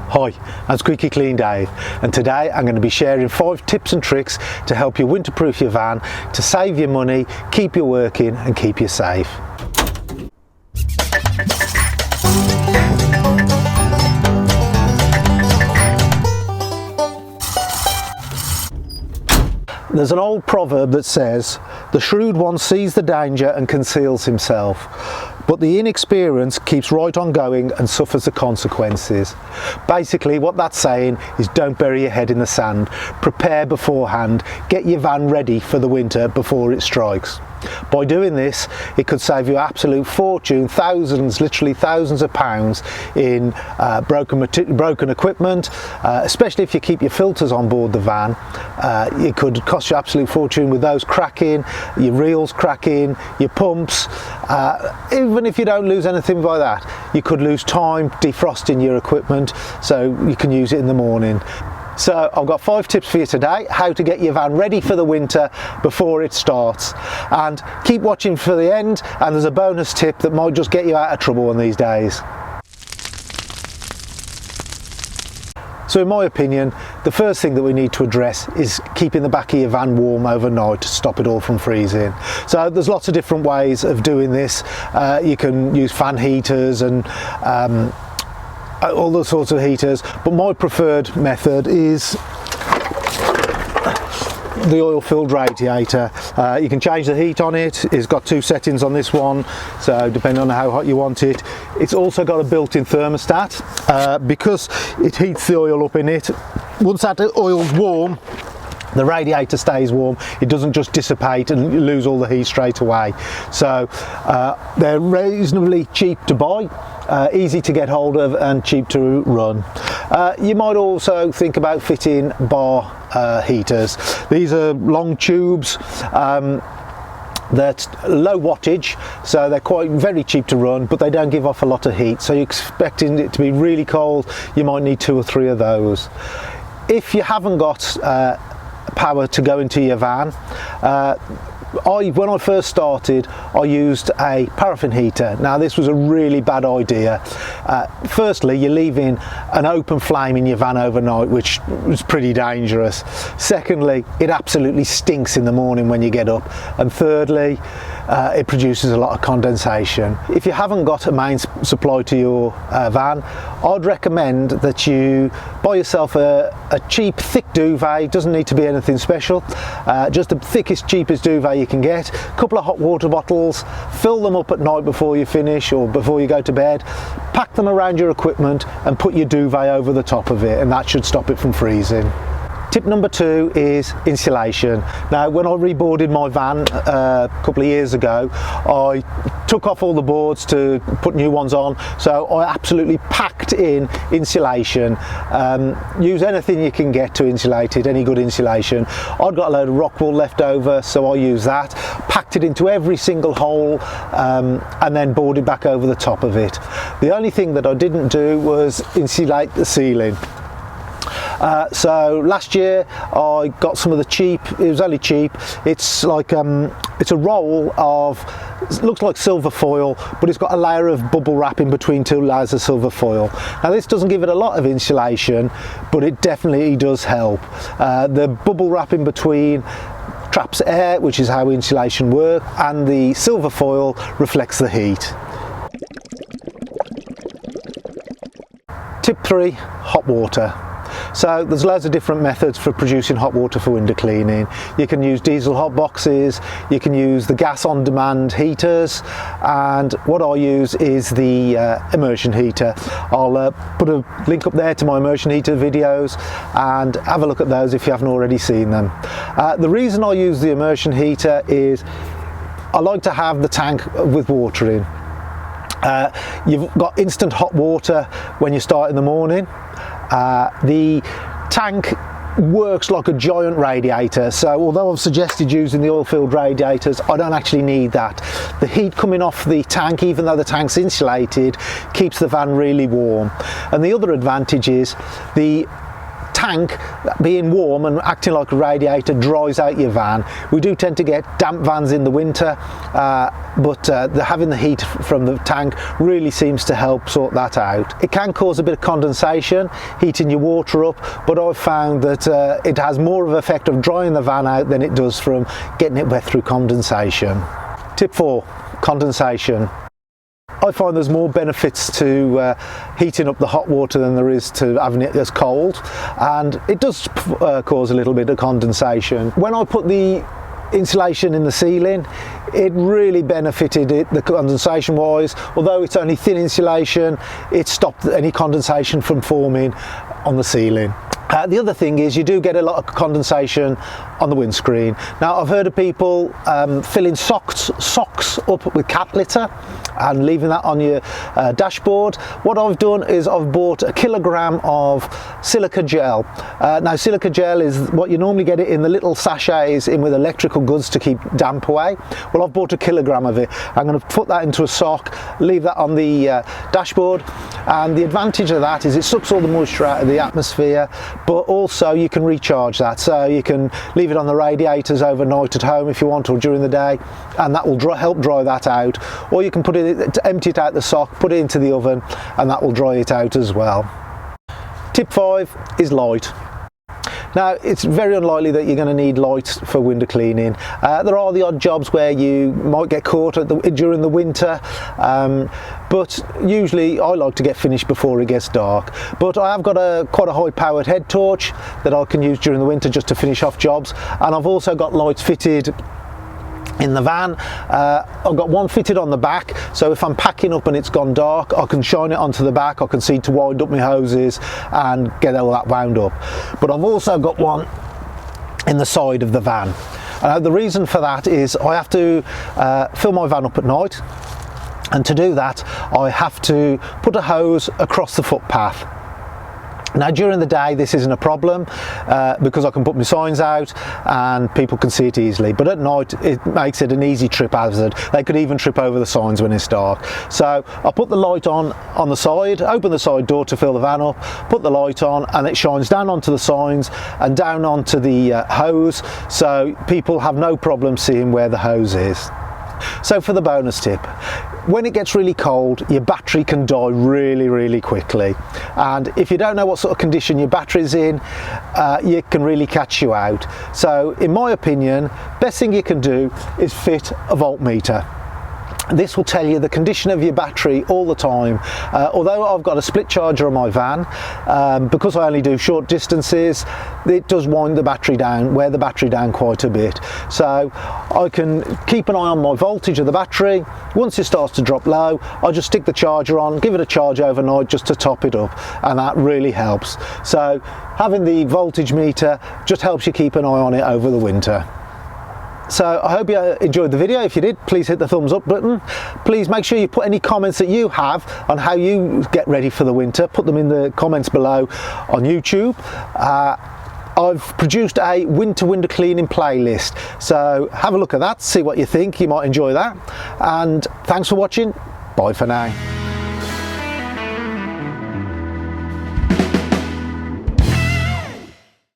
Hi, I'm Squeaky Clean Dave, and today I'm going to be sharing 5 tips and tricks to help you winterproof your van, to save you money, keep you working and keep you safe. There's an old proverb that says, "The shrewd one sees the danger and conceals himself, but the inexperienced keeps right on going and suffers the consequences." Basically what that's saying is don't bury your head in the sand, prepare beforehand, get your van ready for the winter before it strikes. By doing this, it could save you absolute fortune, thousands, literally thousands of pounds in broken equipment, especially if you keep your filters on board the van. It could cost you absolute fortune with those cracking, your reels cracking, your pumps. Even if you don't lose anything by that, you could lose time defrosting your equipment, so you can use it in the morning. So I've got 5 tips for you today, how to get your van ready for the winter before it starts. And keep watching for the end, and there's a bonus tip that might just get you out of trouble one these days. So in my opinion, the first thing that we need to address is keeping the back of your van warm overnight to stop it all from freezing. So there's lots of different ways of doing this. You can use fan heaters and all those sorts of heaters, but my preferred method is the oil filled radiator. You can change the heat on it. It's got 2 settings on this one, so depending on how hot you want it. It's also got a built-in thermostat because it heats the oil up in it. Once that oil's warm, the radiator stays warm. It doesn't just dissipate and you lose all the heat straight away. So they're reasonably cheap to buy, easy to get hold of and cheap to run. You might also think about fitting bar heaters. These are long tubes. That's low wattage, so they're very cheap to run, but they don't give off a lot of heat. So you're expecting it to be really cold, you might need 2 or 3 of those. If you haven't got power to go into your van, when I first started, I used a paraffin heater. Now this was a really bad idea. Firstly, you're leaving an open flame in your van overnight, which was pretty dangerous. Secondly, it absolutely stinks in the morning when you get up. And thirdly, it produces a lot of condensation. If you haven't got a main supply to your van, I'd recommend that you buy yourself a cheap thick duvet. It doesn't need to be anything special, just the thickest, cheapest duvet you can get. A couple of hot water bottles, fill them up at night before you finish or before you go to bed, pack them around your equipment and put your duvet over the top of it, and that should stop it from freezing. Tip number 2 is insulation. Now when I reboarded my van a couple of years ago, I took off all the boards to put new ones on, so I absolutely packed in insulation. Use anything you can get to insulate it, any good insulation. I'd got a load of rock wool left over, so I used that, packed it into every single hole and then boarded back over the top of it. The only thing that I didn't do was insulate the ceiling. So last year I got some of the cheap, it was only cheap, it's like it's a roll of, it looks like silver foil, but it's got a layer of bubble wrap in between 2 layers of silver foil. Now this doesn't give it a lot of insulation, but it definitely does help. The bubble wrap in between traps air, which is how insulation works, and the silver foil reflects the heat. Tip 3, hot water. So there's loads of different methods for producing hot water for window cleaning. You can use diesel hot boxes, you can use the gas on demand heaters, and what I use is the immersion heater. I'll put a link up there to my immersion heater videos and have a look at those if you haven't already seen them. The reason I use the immersion heater is I like to have the tank with water in. You've got instant hot water when you start in the morning. The tank works like a giant radiator, so although I've suggested using the oil-filled radiators, I don't actually need that. The heat coming off the tank, even though the tank's insulated, keeps the van really warm. And the other advantage is the tank being warm and acting like a radiator dries out your van. We do tend to get damp vans in the winter, but having the heat from the tank really seems to help sort that out. It can cause a bit of condensation, heating your water up, but I've found that it has more of an effect of drying the van out than it does from getting it wet through condensation. Tip 4, condensation. I find there's more benefits to heating up the hot water than there is to having it as cold, and it does cause a little bit of condensation. When I put the insulation in the ceiling, it really benefited it, the condensation wise. Although it's only thin insulation, it stopped any condensation from forming on the ceiling. The other thing is you do get a lot of condensation on the windscreen. Now I've heard of people filling socks up with cat litter and leaving that on your dashboard. What I've done is I've bought a kilogram of silica gel. Now silica gel is what you normally get it in the little sachets in with electrical goods to keep damp away. Well, I've bought a kilogram of it. I'm going to put that into a sock, leave that on the dashboard, and the advantage of that is it sucks all the moisture out of the atmosphere, but also you can recharge that, so you can leave it on the radiators overnight at home if you want, or during the day, and that will help dry that out. Or you can put it, empty it out the sock, put it into the oven, and that will dry it out as well. Tip 5 is light. Now it's very unlikely that you're going to need light for window cleaning. There are the odd jobs where you might get caught during the winter, but usually I like to get finished before it gets dark. But I have got quite a high powered head torch that I can use during the winter just to finish off jobs, and I've also got lights fitted in the van. I've got one fitted on the back, so if I'm packing up and it's gone dark, I can shine it onto the back. I can see to wind up my hoses and get all that wound up. But I've also got one in the side of the van. The reason for that is I have to fill my van up at night, and to do that I have to put a hose across the footpath. Now during the day this isn't a problem because I can put my signs out and people can see it easily, but at night it makes it an easy trip hazard. They could even trip over the signs when it's dark. So I put the light on the side, open the side door to fill the van up, put the light on, and it shines down onto the signs and down onto the hose, so people have no problem seeing where the hose is. So for the bonus tip, when it gets really cold, your battery can die really quickly, and if you don't know what sort of condition your battery's in, it can really catch you out. So in my opinion, best thing you can do is fit a voltmeter. This will tell you the condition of your battery all the time. Although I've got a split charger on my van, because I only do short distances, it does wind the battery down, wear the battery down quite a bit. So I can keep an eye on my voltage of the battery. Once it starts to drop low, I just stick the charger on, give it a charge overnight just to top it up, and that really helps. So having the voltage meter just helps you keep an eye on it over the winter. So I hope you enjoyed the video. If you did, please hit the thumbs up button. Please make sure you put any comments that you have on how you get ready for the winter. Put them in the comments below on YouTube. I've produced a winter cleaning playlist, so have a look at that, see what you think. You might enjoy that, and thanks for watching. Bye for now.